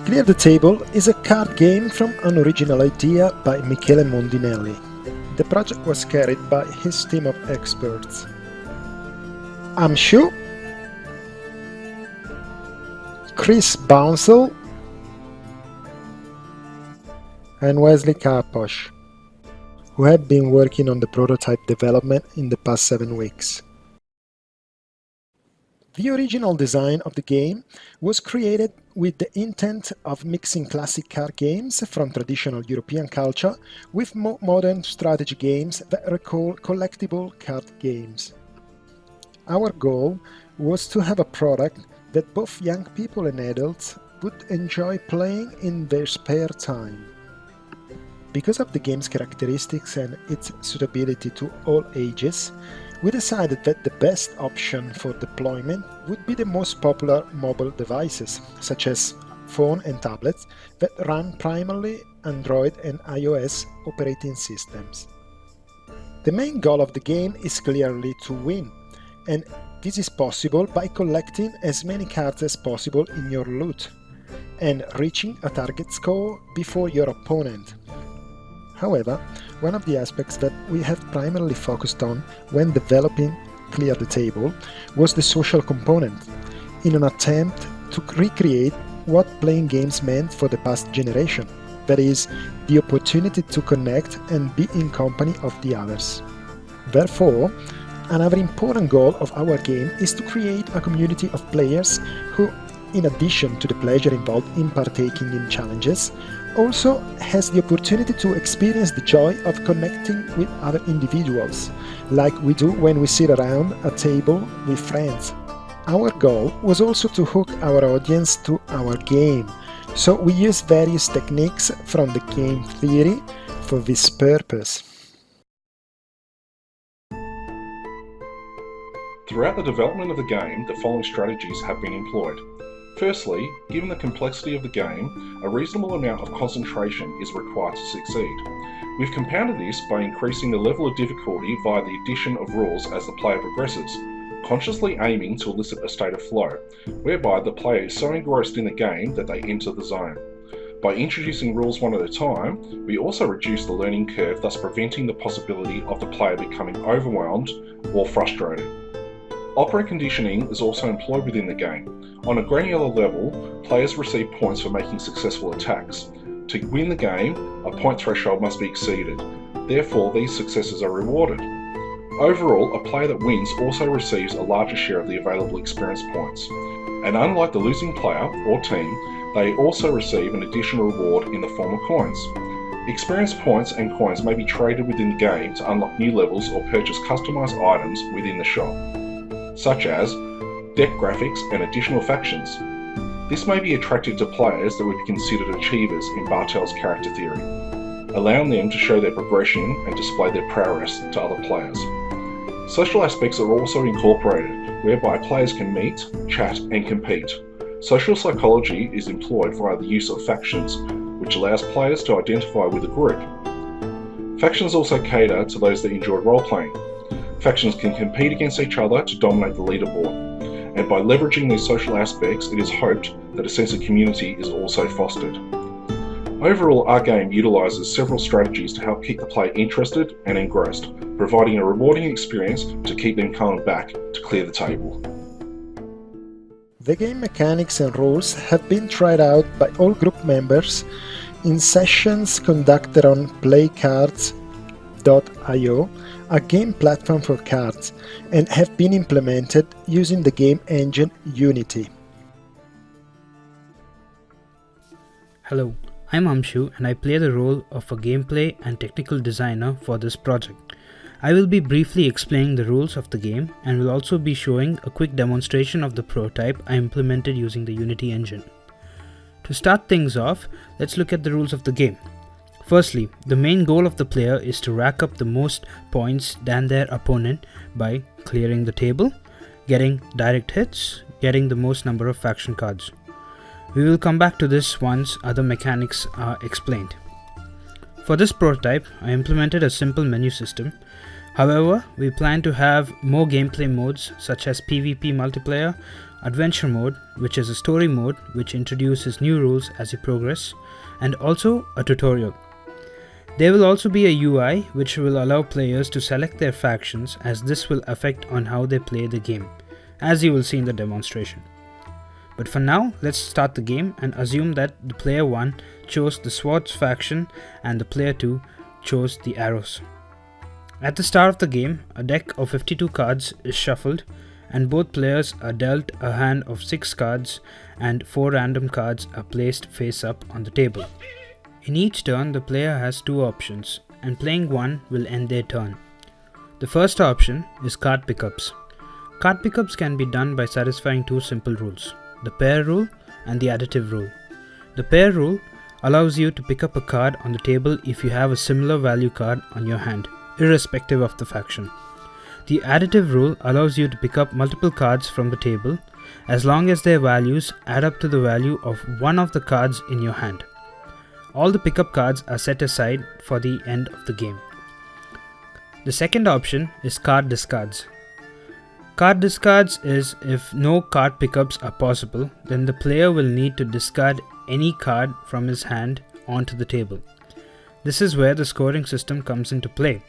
Clear the Table is a card game from an original idea by Michele Mondinelli. The project was carried by his team of experts: Amshu, Chris Bouncel, and Wesley Karposh, who had been working on the prototype development in the past 7 weeks. The original design of the game was created with the intent of mixing classic card games from traditional European culture with more modern strategy games that recall collectible card games. Our goal was to have a product that both young people and adults would enjoy playing in their spare time. Because of the game's characteristics and its suitability to all ages, we decided that the best option for deployment would be the most popular mobile devices, such as phone and tablets that run primarily Android and iOS operating systems. The main goal of the game is clearly to win, and this is possible by collecting as many cards as possible in your loot and reaching a target score before your opponent. However, one of the aspects that we have primarily focused on when developing Clear the Table was the social component, in an attempt to recreate what playing games meant for the past generation, that is, the opportunity to connect and be in company of the others. Therefore, another important goal of our game is to create a community of players who, in addition to the pleasure involved in partaking in challenges, also has the opportunity to experience the joy of connecting with other individuals, like we do when we sit around a table with friends. Our goal was also to hook our audience to our game, so we use various techniques from the game theory for this purpose. Throughout the development of the game, the following strategies have been employed. Firstly, given the complexity of the game, a reasonable amount of concentration is required to succeed. We've compounded this by increasing the level of difficulty via the addition of rules as the player progresses, consciously aiming to elicit a state of flow, whereby the player is so engrossed in the game that they enter the zone. By introducing rules one at a time, we also reduce the learning curve, thus preventing the possibility of the player becoming overwhelmed or frustrated. Operant conditioning is also employed within the game. On a granular level, players receive points for making successful attacks. To win the game, a point threshold must be exceeded. Therefore, these successes are rewarded. Overall, a player that wins also receives a larger share of the available experience points. And unlike the losing player or team, they also receive an additional reward in the form of coins. Experience points and coins may be traded within the game to unlock new levels or purchase customized items within the shop, such as deck graphics and additional factions. This may be attractive to players that would be considered achievers in Bartel's character theory, allowing them to show their progression and display their prowess to other players. Social aspects are also incorporated, whereby players can meet, chat, and compete. Social psychology is employed via the use of factions, which allows players to identify with a group. Factions also cater to those that enjoy role-playing. Factions can compete against each other to dominate the leaderboard, and by leveraging these social aspects, it is hoped that a sense of community is also fostered. Overall, our game utilises several strategies to help keep the player interested and engrossed, providing a rewarding experience to keep them coming back to clear the table. The game mechanics and rules have been tried out by all group members in sessions conducted on playcards.io, a game platform for cards, and have been implemented using the game engine Unity. Hello, I'm Amshu and I play the role of a gameplay and technical designer for this project. I will be briefly explaining the rules of the game and will also be showing a quick demonstration of the prototype I implemented using the Unity engine. To start things off, let's look at the rules of the game. Firstly, the main goal of the player is to rack up the most points than their opponent by clearing the table, getting direct hits, getting the most number of faction cards. We will come back to this once other mechanics are explained. For this prototype, I implemented a simple menu system However, we plan to have more gameplay modes such as PvP multiplayer, adventure mode, which is a story mode which introduces new rules as you progress, and also a tutorial. There will also be a UI which will allow players to select their factions, as this will affect on how they play the game, as you will see in the demonstration. But for now, let's start the game and assume that the player 1 chose the swords faction and the player 2 chose the arrows. At the start of the game, a deck of 52 cards is shuffled and both players are dealt a hand of 6 cards and 4 random cards are placed face up on the table. In each turn, the player has 2 options and playing one will end their turn. The first option is card pickups. Card pickups can be done by satisfying 2 simple rules, the pair rule and the additive rule. The pair rule allows you to pick up a card on the table if you have a similar value card on your hand, irrespective of the faction. The additive rule allows you to pick up multiple cards from the table as long as their values add up to the value of one of the cards in your hand. All the pickup cards are set aside for the end of the game. The second option is card discards. Card discards is if no card pickups are possible, then the player will need to discard any card from his hand onto the table. This is where the scoring system comes into play.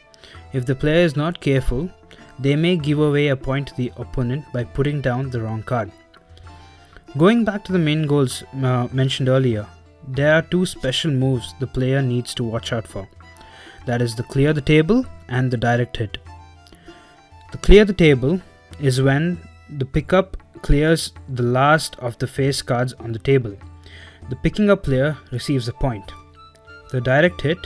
If the player is not careful, they may give away a point to the opponent by putting down the wrong card. Going back to the main goals mentioned earlier, there are 2 special moves the player needs to watch out for. That is the clear the table and the direct hit. The clear the table is when the pickup clears the last of the face cards on the table. The picking up player receives a point. The direct hit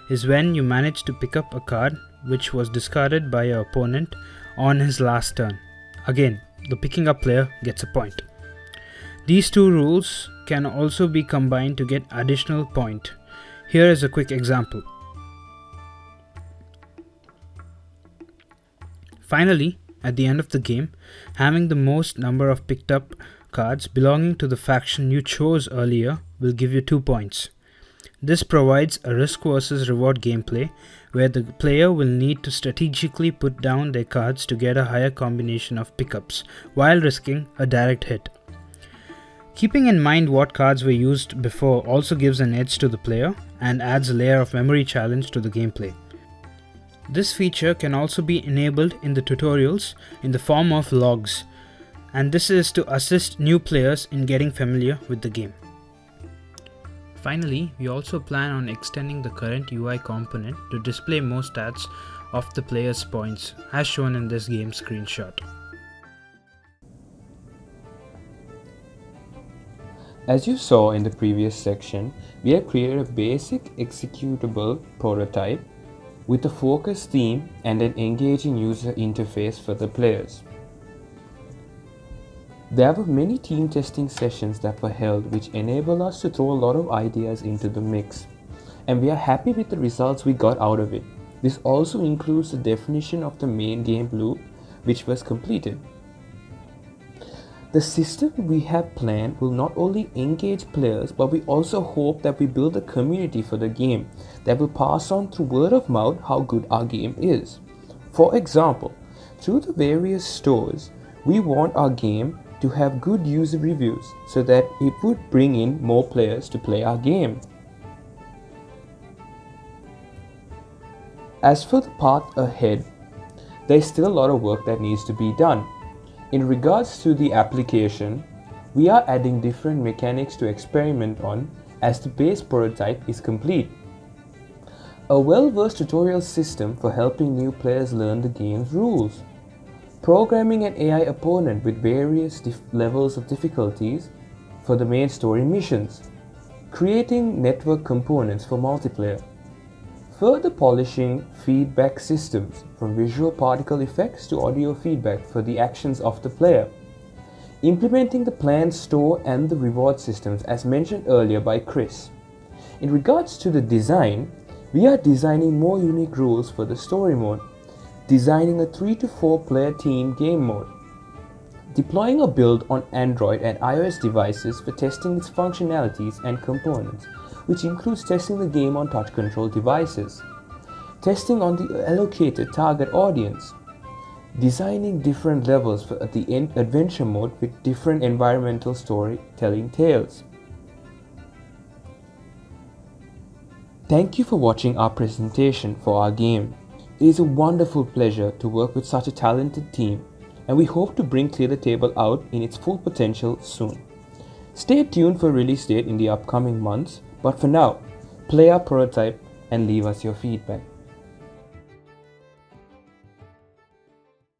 is when you manage to pick up a card which was discarded by your opponent on his last turn. Again, the picking up player gets a point. These 2 rules can also be combined to get additional point. Here is a quick example. Finally, at the end of the game, having the most number of picked up cards belonging to the faction you chose earlier will give you 2 points. This provides a risk versus reward gameplay where the player will need to strategically put down their cards to get a higher combination of pickups while risking a direct hit. Keeping in mind what cards were used before also gives an edge to the player and adds a layer of memory challenge to the gameplay. This feature can also be enabled in the tutorials in the form of logs, and this is to assist new players in getting familiar with the game. Finally, we also plan on extending the current UI component to display more stats of the player's points, as shown in this game screenshot. As you saw in the previous section, we have created a basic executable prototype with a focused theme and an engaging user interface for the players. There were many team testing sessions that were held which enabled us to throw a lot of ideas into the mix, and we are happy with the results we got out of it. This also includes the definition of the main game loop which was completed. The system we have planned will not only engage players, but we also hope that we build a community for the game that will pass on through word of mouth how good our game is. For example, through the various stores, we want our game to have good user reviews so that it would bring in more players to play our game. As for the path ahead, there is still a lot of work that needs to be done. In regards to the application, we are adding different mechanics to experiment on as the base prototype is complete. A well-versed tutorial system for helping new players learn the game's rules. Programming an AI opponent with various levels of difficulties for the main story missions. Creating network components for multiplayer. Further polishing feedback systems from visual particle effects to audio feedback for the actions of the player. Implementing the planned store and the reward systems as mentioned earlier by Chris. In regards to the design, we are designing more unique rules for the story mode. Designing a 3 to 4 player team game mode. Deploying a build on Android and iOS devices for testing its functionalities and components, which includes testing the game on touch control devices. testing on the allocated target audience, designing different levels for the adventure mode with different environmental storytelling tales. Thank you for watching our presentation for our game. It is a wonderful pleasure to work with such a talented team, and we hope to bring Clear the Table out in its full potential soon. Stay tuned for release date in the upcoming months, but for now, play our prototype and leave us your feedback.